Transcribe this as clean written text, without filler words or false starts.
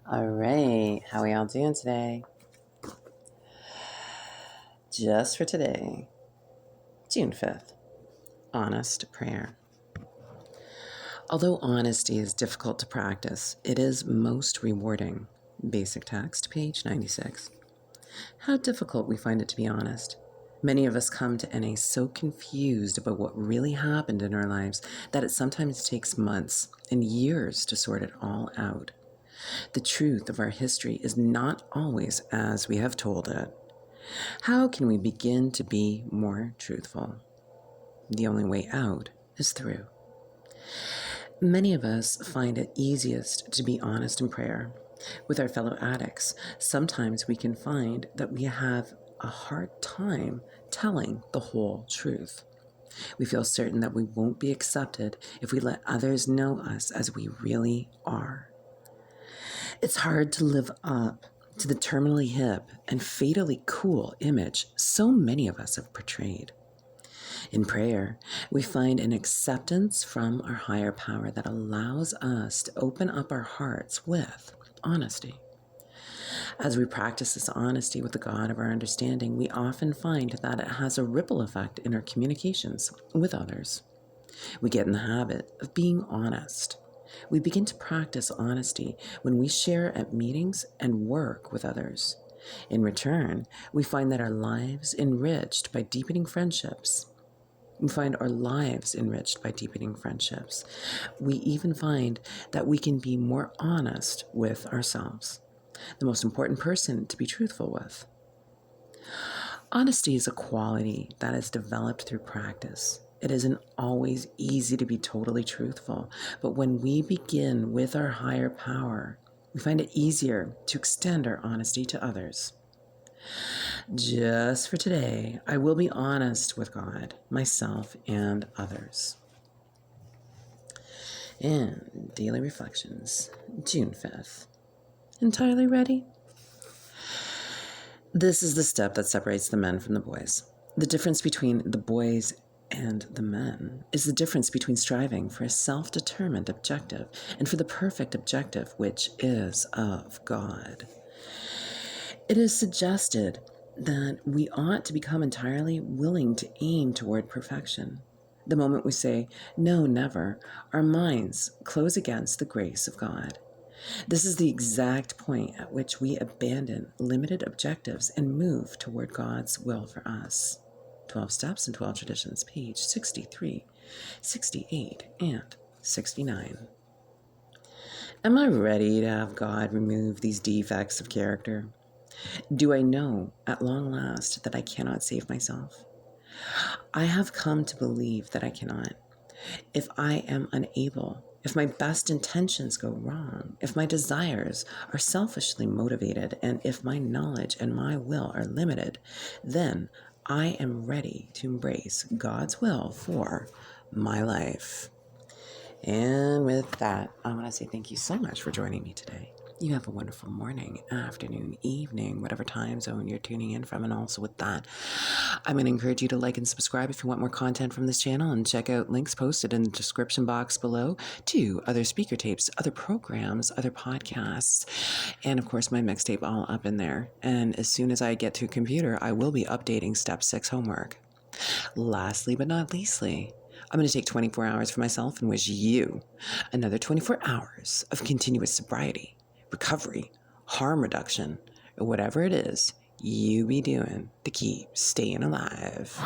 All right, how are y'all doing today? Just for today, June 5th, honest prayer. Although honesty is difficult to practice, it is most rewarding. Basic text, page 96. How difficult we find it to be honest. Many of us come to NA so confused about what really happened in our lives that it sometimes takes months and years to sort it all out. The truth of our history is not always as we have told it. How can we begin to be more truthful? The only way out is through. Many of us find it easiest to be honest in prayer. With our fellow addicts, sometimes we can find that we have a hard time telling the whole truth. We feel certain that we won't be accepted if we let others know us as we really are. It's hard to live up to the terminally hip and fatally cool image so many of us have portrayed. In prayer, we find an acceptance from our higher power that allows us to open up our hearts with honesty. As we practice this honesty with the God of our understanding, we often find that it has a ripple effect in our communications with others. We get in the habit of being honest. We begin to practice honesty when we share at meetings and work with others. In return, we find that our lives enriched by deepening friendships. We find our lives enriched by deepening friendships. We even find that we can be more honest with ourselves, the most important person to be truthful with. Honesty is a quality that is developed through practice. It isn't always easy to be totally truthful, but when we begin with our higher power, we find it easier to extend our honesty to others. Just for today, I will be honest with God, myself, and others. And Daily Reflections, June 5th. Entirely ready? This is the step that separates the men from the boys. The difference between the boys and the men is the difference between striving for a self-determined objective and for the perfect objective, which is of God. It is suggested that we ought to become entirely willing to aim toward perfection. The moment we say, no, never, our minds close against the grace of God. This is the exact point at which we abandon limited objectives and move toward God's will for us. 12 Steps and 12 Traditions, page 63, 68, and 69. Am I ready to have God remove these defects of character? Do I know at long last that I cannot save myself? I have come to believe that I cannot. If I am unable, if my best intentions go wrong, if my desires are selfishly motivated, and if my knowledge and my will are limited, then I am ready to embrace God's will for my life. And with that, I want to say thank you so much for joining me today. You have a wonderful morning, afternoon, evening, whatever time zone you're tuning in from. And also with that, I'm going to encourage you to like and subscribe if you want more content from this channel, and check out links posted in the description box below to other speaker tapes, other programs, other podcasts, and of course my mixtape all up in there. And as soon as I get to a computer, I will be updating Step 6 homework. Lastly but not leastly, I'm going to take 24 hours for myself and wish you another 24 hours of continuous sobriety, recovery, harm reduction, or whatever it is you be doing to keep staying alive.